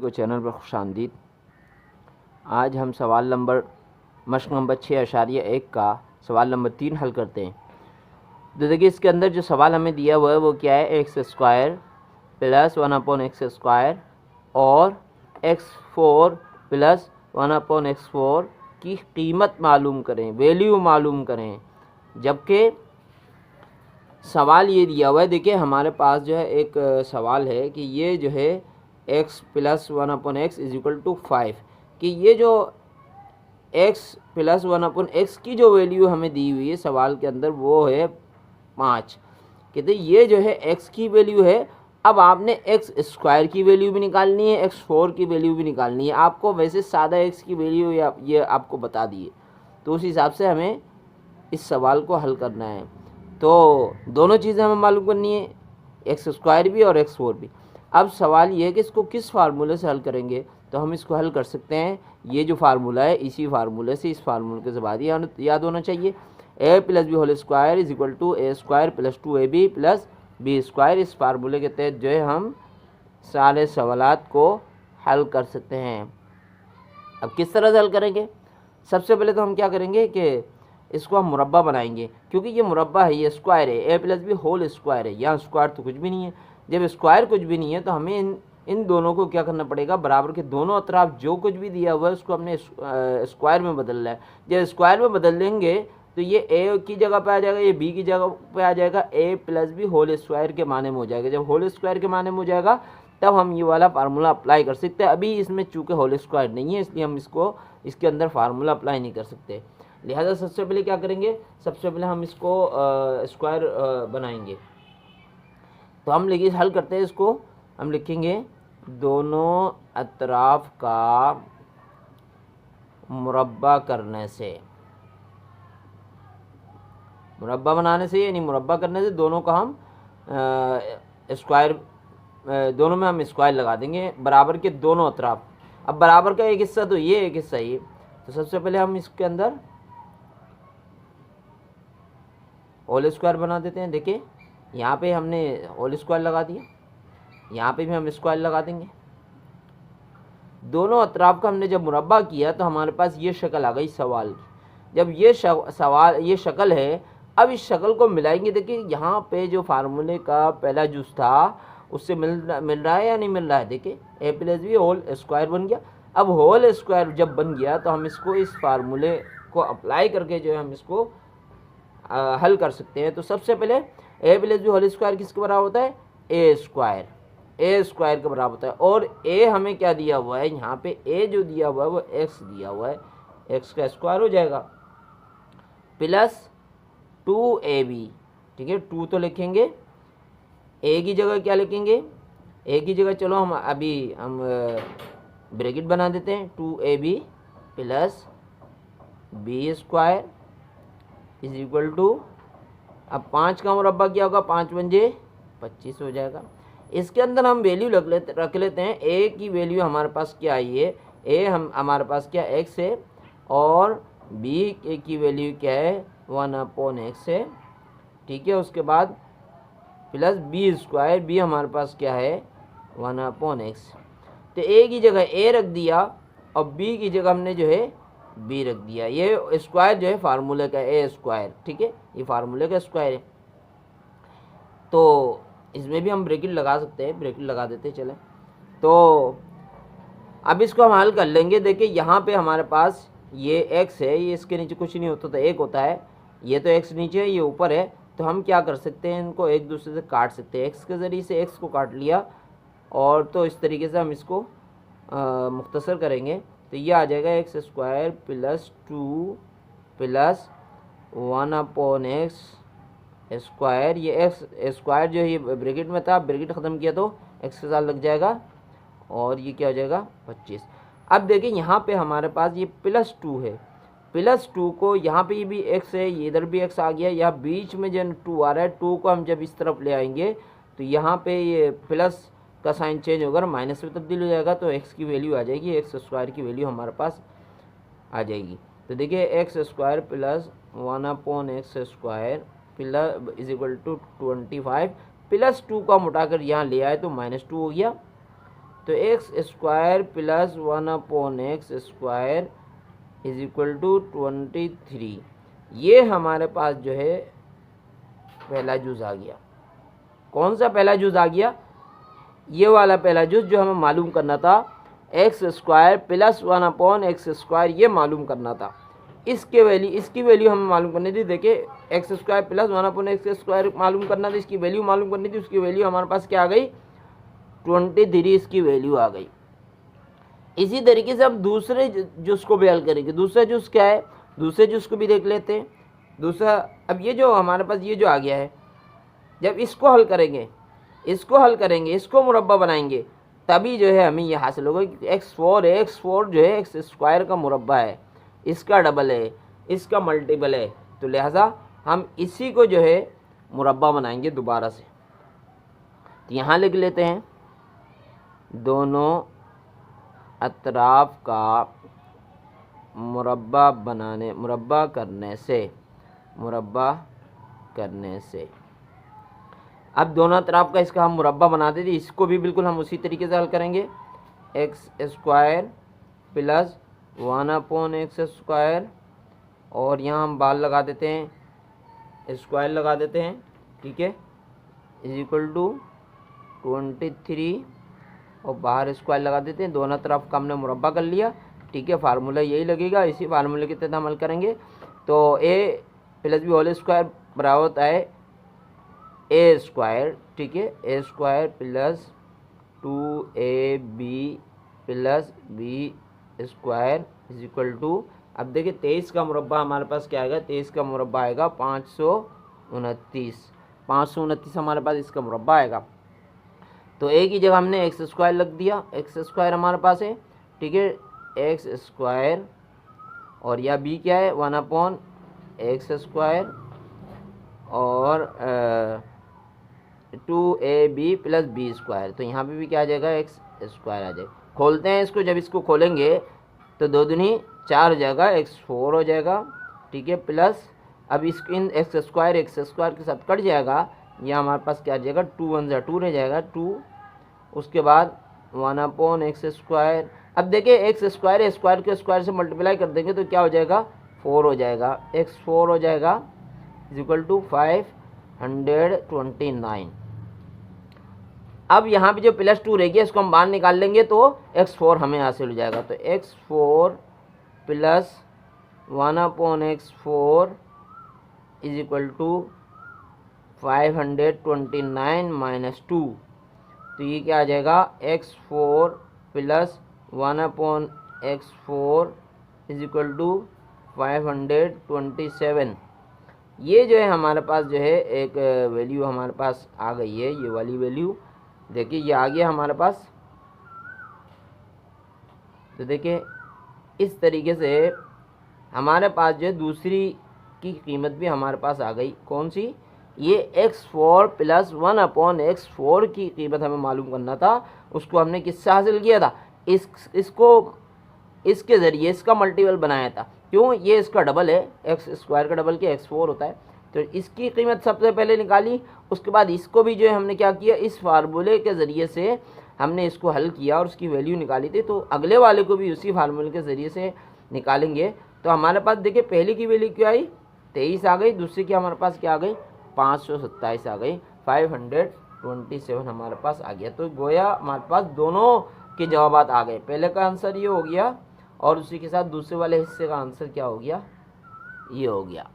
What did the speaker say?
को चैनल पर खुशामदीद। आज हम सवाल नंबर मश्क नंबर 6.1 का सवाल नंबर 3 हल करते हैं। तो देखिए इसके अंदर जो सवाल हमें दिया हुआ है वो क्या है, x square plus 1/x square और x4 प्लस 1/x4 की कीमत मालूम करें, वैल्यू मालूम करें। जबकि सवाल ये दिया हुआ है, देखिए हमारे पास जो है एक सवाल है कि ये जो है x plus 1/x is equal to 5, कि ये जो x प्लस 1/x की जो वैल्यू हमें दी हुई है सवाल के अंदर वो है 5। कहते ये जो है x की वैल्यू है। अब आपने x स्क्वायर की वैल्यू भी निकालनी है, x4 की वैल्यू भी निकालनी है। आपको वैसे सादा x की वैल्यू ये आपको बता दिए, तो उस हिसाब से हमें इस सवाल को हल करना है। तो दोनों चीज़ें हमें मालूम करनी है, एक्स स्क्वायर भी और x4 भी। अब सवाल ये है कि इसको किस फार्मूले से हल करेंगे। तो हम इसको हल कर सकते हैं, ये जो फार्मूला है इसी फार्मूले से, इस फार्मूले के बाद याद होना चाहिए, a plus b whole square is equal to a square plus 2ab plus b square. इस फार्मूले के तहत जो है हम सारे सवालात को हल कर सकते हैं। अब किस तरह से हल करेंगे, सबसे पहले तो हम क्या करेंगे कि इसको हम मुरब्बा बनाएंगे, क्योंकि ये मुरब्बा है, ये स्क्वायर है, a plus b whole square है। यहाँ स्क्वायर तो कुछ भी नहीं है। जब स्क्वायर कुछ भी नहीं है तो हमें इन दोनों को क्या करना पड़ेगा, बराबर के दोनों अतराफ जो कुछ भी दिया हुआ है उसको हमने स्क्वायर में बदलना है। जब स्क्वायर में बदल लेंगे तो ये a की जगह पे आ जाएगा, ये b की जगह पे आ जाएगा, a plus b whole square के माने में हो जाएगा। जब होल स्क्वायर के माने में हो जाएगा तब हम ये वाला फार्मूला अप्लाई कर सकते हैं। अभी इसमें चूँकि होल स्क्वायर नहीं है इसलिए हम इसके अंदर फार्मूला अप्लाई नहीं कर सकते। लिहाजा सबसे पहले क्या करेंगे, सबसे पहले हम इसको स्क्वायर बनाएंगे। तो हम लिखिए, हल करते हैं इसको। हम लिखेंगे दोनों अतराफ का मुरब्बा करने से, मुरब्बा बनाने से यानी मुरब्बा करने से दोनों का हम स्क्वायर, दोनों में हम स्क्वायर लगा देंगे बराबर के दोनों अतराफ। अब बराबर का एक हिस्सा तो ये, एक हिस्सा ये। तो सबसे पहले हम इसके अंदर होल स्क्वायर बना देते हैं। देखिए यहाँ पे हमने होल स्क्वायर लगा दिया, यहाँ पे भी हम स्क्वायर लगा देंगे। दोनों अतराफ का हमने जब मुरब्बा किया तो हमारे पास ये शक्ल आ गई सवाल की। जब ये सवाल ये शक्ल है, अब इस शक्ल को मिलाएंगे। देखिए यहाँ पे जो फार्मूले का पहला जूस था उससे मिल रहा है या नहीं मिल रहा है। देखिए a plus b whole square बन गया। अब होल स्क्वायर जब बन गया तो हम इसको इस फार्मूले को अप्लाई करके जो है हम इसको हल कर सकते हैं। तो सबसे पहले a plus b whole square किसके बराबर होता है, a स्क्वायर के बराबर होता है। और a हमें क्या दिया हुआ है, यहाँ पे a जो दिया हुआ है वो x दिया हुआ है, x का स्क्वायर हो जाएगा प्लस 2ab। ठीक है, 2 तो लिखेंगे, a की जगह क्या लिखेंगे, a की जगह चलो हम ब्रैकेट बना देते हैं, 2ab plus b square is equal to, अब 5 का मुरब्बा क्या होगा, 5 पंजे 25 हो जाएगा। इसके अंदर हम वैल्यू रख लेते हैं। a की वैल्यू हमारे पास क्या आई है, a हमारे पास क्या x है और b की वैल्यू क्या है 1/x है। ठीक है, उसके बाद प्लस बी स्क्वायर, बी हमारे पास क्या है 1/x। तो a की जगह a रख दिया और b की जगह हमने जो है b रख दिया। ये स्क्वायर जो है फार्मूले का a स्क्वायर, ठीक है, ये फार्मूले का स्क्वायर है। तो इसमें भी हम ब्रैकेट लगा सकते हैं, ब्रैकेट लगा देते चले। तो अब इसको हम हल कर लेंगे। देखिए यहाँ पे हमारे पास ये x है, ये इसके नीचे कुछ नहीं होता तो 1 होता है, ये तो x नीचे है ये ऊपर है। तो हम क्या कर सकते हैं, इनको एक दूसरे से काट सकते हैं। x के ज़रिए से x को काट लिया और तो इस तरीके से हम इसको मुख्तसर करेंगे। तो ये आ जाएगा x square plus 2 plus 1/x square. ये x स्क्वायर जो है ये ब्रैकेट में था, ब्रैकेट ख़त्म किया तो x के साथ लग जाएगा और ये क्या हो जाएगा 25। अब देखिए यहाँ पे हमारे पास ये प्लस 2 है, प्लस 2 को यहाँ पे ये भी x है, ये इधर भी x आ गया, यहाँ बीच में जो 2 आ रहा है, 2 को हम जब इस तरफ ले आएंगे तो यहाँ पे ये प्लस का साइन चेंज होगा, माइनस में तब्दील हो जाएगा। तो x की वैल्यू आ जाएगी, x स्क्वायर की वैल्यू हमारे पास आ जाएगी। तो देखिए x square plus 1/x square plus is equal to 25 plus 2 का मुटाकर यहाँ ले आए तो -2 हो गया तो x square plus 1/x² is equal to 23। ये हमारे पास जो है पहला जूज आ गया। कौन सा पहला जूज आ गया? ये वाला पहला जूज जो हमें मालूम करना था, x² प्लस 1/x², ये मालूम करना था। इसकी वैल्यू हमें मालूम करनी थी। देखिए x² प्लस 1/x² मालूम करना था, इसकी वैल्यू मालूम करनी थी। उसकी वैल्यू हमारे पास क्या आ गई? 23 इसकी वैल्यू आ गई। इसी तरीके से हम दूसरे जूस को भी हल करेंगे। दूसरा जूस क्या है? दूसरे जूस को भी देख लेते हैं। दूसरा, अब ये जो हमारे पास ये जो आ गया है, जब इसको हल करेंगे, इसको मुरब्बा बनाएंगे, तभी जो है हमें ये हासिल होगा कि x4 जो है x² का मुरब्बा है, इसका डबल है, इसका मल्टीपल है। तो लिहाजा हम इसी को जो है मुरब्बा बनाएंगे दोबारा से। तो यहाँ लिख लेते हैं, दोनों अतराफ का मुरब्बा करने से अब दोनों तरफ का इसका हम मुरब्बा बनाते थे, इसको भी बिल्कुल हम उसी तरीके से हल करेंगे। x² प्लस 1/x², और यहाँ हम बाल लगा देते हैं, स्क्वायर लगा देते हैं, ठीक है, इज इक्वल टू 23, और बाहर स्क्वायर लगा देते हैं। दोनों तरफ का हमने मुरब्बा कर लिया, ठीक है। फार्मूला यही लगेगा, इसी फार्मूले के तहत हम हल करेंगे। तो a plus b whole square बराबर होता है a², ठीक है, a² plus 2ab plus b² is equal to, अब देखिए 23 का मुरब्बा हमारे पास क्या आएगा? 23 का मुरब्बा आएगा 529 हमारे पास इसका मुरब्बा आएगा। तो a की जगह हमने x² लग दिया, x² हमारे पास है, ठीक है, x², और या b क्या है? 1/x², और 2ab प्लस b²। तो यहाँ पे भी क्या आ जाएगा? x² आ जाएगा। खोलते हैं इसको, जब इसको खोलेंगे तो 2 दूनी 4 हो जाएगा, x4 हो जाएगा, ठीक है, प्लस अब इसको इन x² के साथ कट जाएगा, यह हमारे पास क्या आ जाएगा? 2 1 2 रह जाएगा, 2, उसके बाद 1/x²। अब देखिए x² स्क्वायर के स्क्वायर से मल्टीप्लाई कर देंगे तो क्या हो जाएगा? 4 हो जाएगा, x4 हो जाएगा इज इक्वल टू 529। अब यहाँ पे जो +2 रह गया इसको हम बाहर निकाल लेंगे तो x4 हमें हासिल हो जाएगा। तो x4 plus 1/x4 is equal to 529 minus 2। तो ये क्या आ जाएगा? x4 plus 1/x4 is equal to 527। ये जो है हमारे पास जो है एक वैल्यू हमारे पास आ गई है, ये वाली वैल्यू देखिए ये आ गया हमारे पास। तो देखिए इस तरीके से हमारे पास जो है दूसरी की कीमत भी हमारे पास आ गई। कौन सी? ये x4 प्लस 1/x4 की कीमत हमें मालूम करना था, उसको हमने किससे हासिल किया था? इसको इसके ज़रिए इसका मल्टीपल बनाया था। क्यों? ये इसका डबल है, x² का डबल के x4 होता है, तो इसकी कीमत सबसे पहले निकाली। उसके बाद इसको भी जो है हमने क्या किया, इस फार्मूले के ज़रिए से हमने इसको हल किया और उसकी वैल्यू निकाली थी। तो अगले वाले को भी उसी फार्मूले के ज़रिए से निकालेंगे। तो हमारे पास देखिए पहले की वैल्यू क्या आई? 23 आ गई, दूसरी की हमारे पास क्या आ गई? 527 आ गई, 527 हमारे पास आ गया। तो गोया हमारे पास दोनों के जवाब आ गए। पहले का आंसर ये हो गया और उसी के साथ दूसरे वाले हिस्से का आंसर क्या हो गया? ये हो गया।